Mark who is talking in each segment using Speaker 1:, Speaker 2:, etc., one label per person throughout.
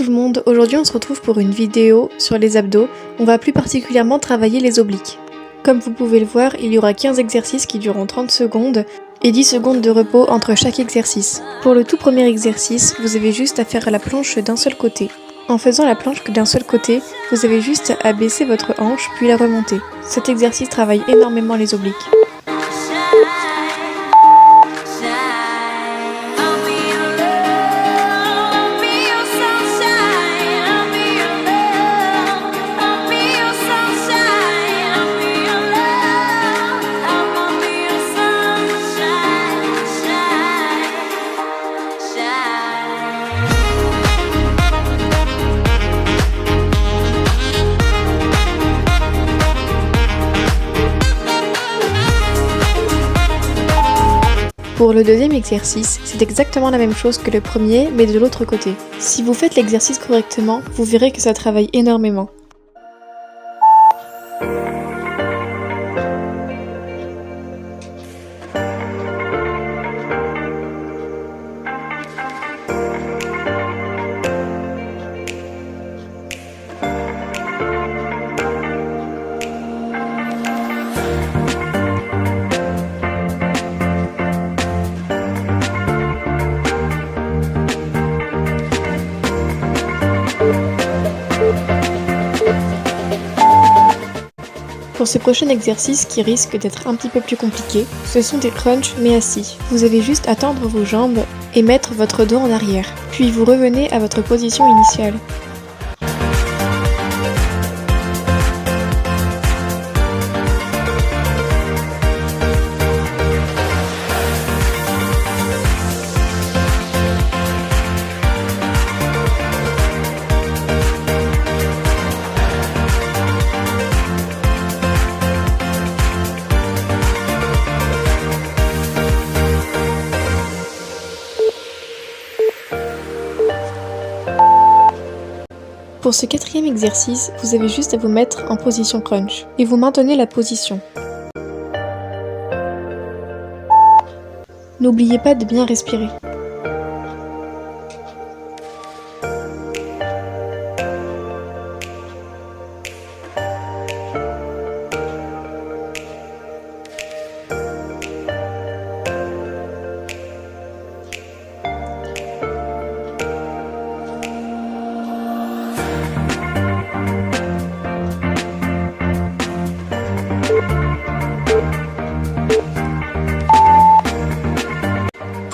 Speaker 1: tout le monde, aujourd'hui on se retrouve pour une vidéo sur les abdos. On va plus particulièrement travailler les obliques. Comme vous pouvez le voir, il y aura 15 exercices qui dureront 30 secondes et 10 secondes de repos entre chaque exercice. Pour le tout premier exercice, vous avez juste à faire la planche d'un seul côté. En faisant la planche d'un seul côté, vous avez juste à baisser votre hanche puis la remonter. Cet exercice travaille énormément les obliques. Pour le deuxième exercice, c'est exactement la même chose que le premier, mais de l'autre côté. Si vous faites l'exercice correctement, vous verrez que ça travaille énormément. Pour ce prochain exercice qui risque d'être un petit peu plus compliqué, ce sont des crunchs mais assis. Vous avez juste à tendre vos jambes et mettre votre dos en arrière. Puis vous revenez à votre position initiale. Pour ce quatrième exercice, vous avez juste à vous mettre en position crunch et vous maintenez la position. N'oubliez pas de bien respirer.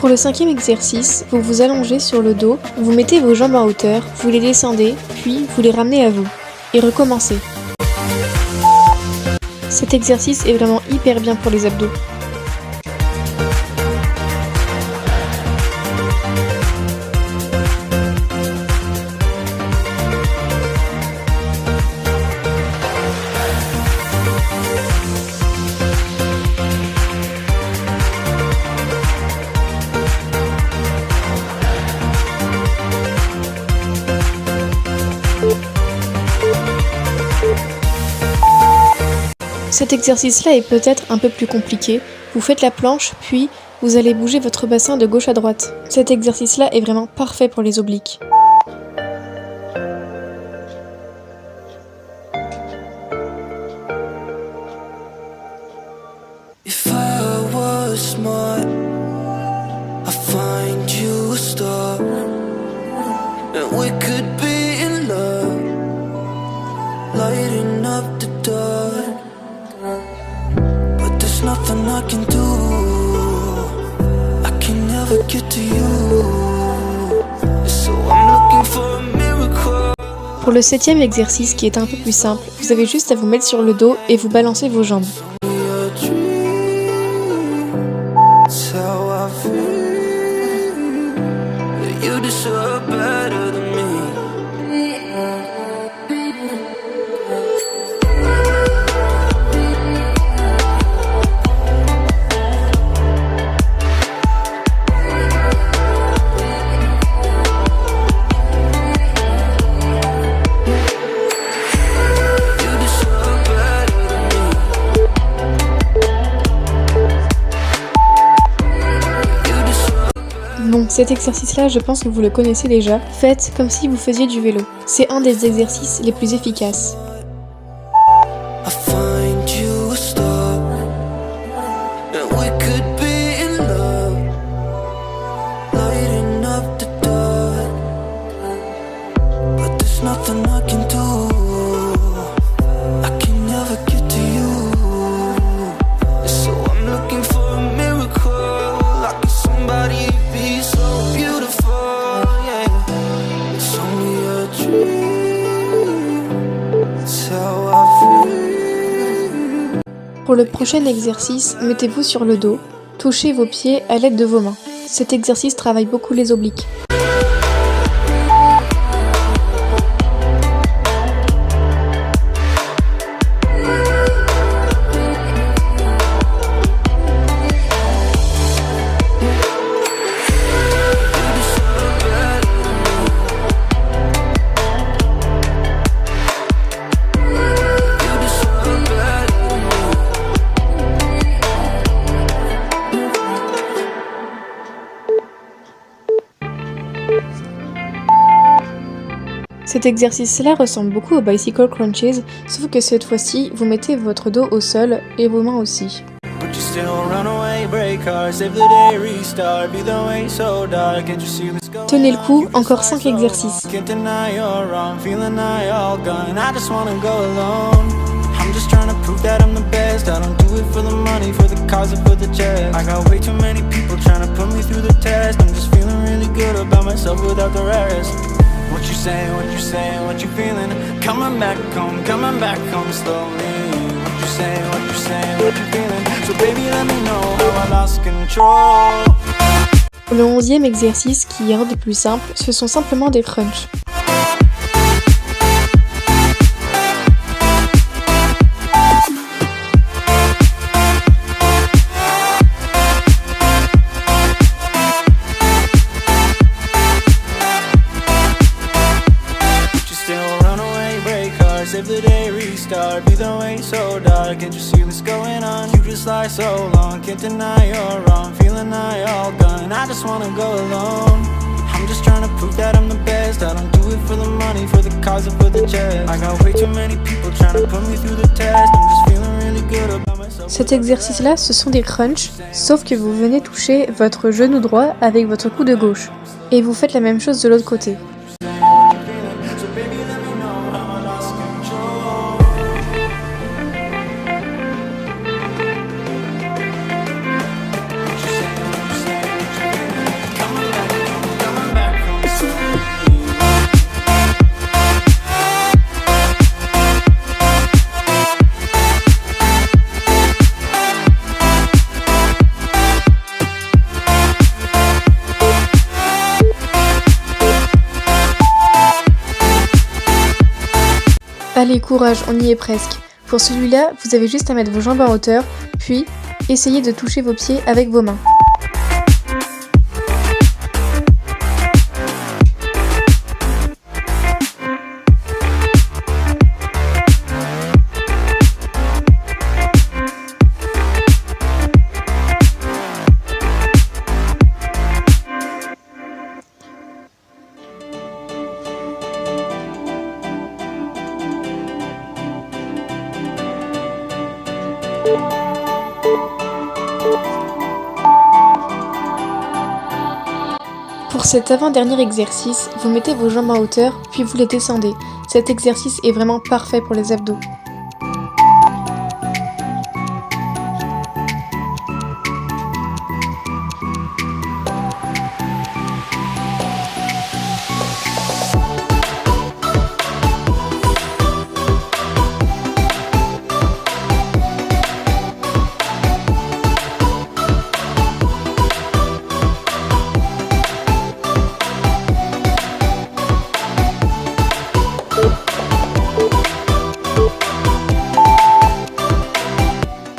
Speaker 1: Pour le cinquième exercice, vous vous allongez sur le dos, vous mettez vos jambes en hauteur, vous les descendez, puis vous les ramenez à vous. Et recommencez. Cet exercice est vraiment hyper bien pour les abdos. Cet exercice-là est peut-être un peu plus compliqué. Vous faites la planche, puis vous allez bouger votre bassin de gauche à droite. Cet exercice-là est vraiment parfait pour les obliques.
Speaker 2: Nothing I can do, I can never get to you, so I'm looking for a miracle.
Speaker 1: Pour le septième exercice qui est un peu plus simple, vous avez juste à vous mettre sur le dos et vous balancer vos jambes. Cet exercice-là, je pense que vous le connaissez déjà. Faites comme si vous faisiez du vélo. C'est un des exercices les plus efficaces.
Speaker 2: I find you a star, and we could be in love, lighting up the dark. But there's nothing I can do. I can never get to you. So I'm looking for a miracle. Like somebody be so beautiful. Yeah, it's only a dream. It's how I feel.
Speaker 1: Pour le prochain exercice, mettez-vous sur le dos, touchez vos pieds à l'aide de vos mains. Cet exercice travaille beaucoup les obliques. Cet exercice-là ressemble beaucoup au Bicycle Crunches, sauf que cette fois-ci, vous mettez votre dos au sol et vos mains aussi. Tenez le coup, encore 5 exercices.
Speaker 2: I'm just trying to prove that I'm the best. I don't do it for the money, for the cause or for the chest. I got way too many people trying to put me through the test. I'm just feeling really good about myself without the rest. What you saying, what you saying, what you feeling? Coming back home slowly. What you saying, what you saying, what you feeling? So baby let me know how I lost control.
Speaker 1: Le 11e exercice, qui est un des plus simples, ce sont simplement des crunchs.
Speaker 2: Save the day, restart, be the way so dark. Can't you see what's going on? You just lie so long, can't deny you're wrong. Feeling I all gone, I just wanna go alone. I'm just trying to prove that I'm the best. I don't do it for the money, for the cause or for the chest. I got way too many people trying to put me through the test. I'm just feeling really good about myself.
Speaker 1: Cet exercice-là, ce sont des crunchs, sauf que vous venez toucher votre genou droit avec votre coude gauche. Et vous faites la même chose de l'autre côté. Allez, courage, on y est presque. Pour celui-là, vous avez juste à mettre vos jambes en hauteur, puis essayez de toucher vos pieds avec vos mains. Pour cet avant-dernier exercice, vous mettez vos jambes en hauteur, puis vous les descendez. Cet exercice est vraiment parfait pour les abdos.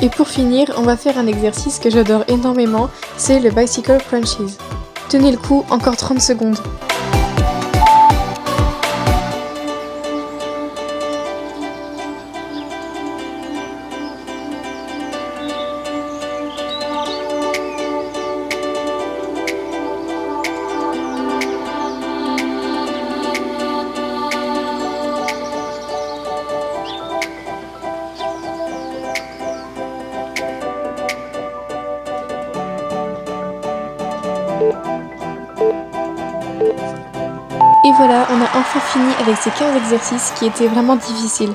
Speaker 1: Et pour finir, on va faire un exercice que j'adore énormément, c'est le Bicycle Crunches. Tenez le coup, encore 30 secondes. Et voilà, on a enfin fini avec ces 15 exercices qui étaient vraiment difficiles.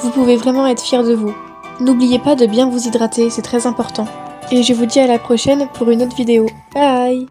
Speaker 1: Vous pouvez vraiment être fiers de vous. N'oubliez pas de bien vous hydrater, c'est très important. Et je vous dis à la prochaine pour une autre vidéo. Bye!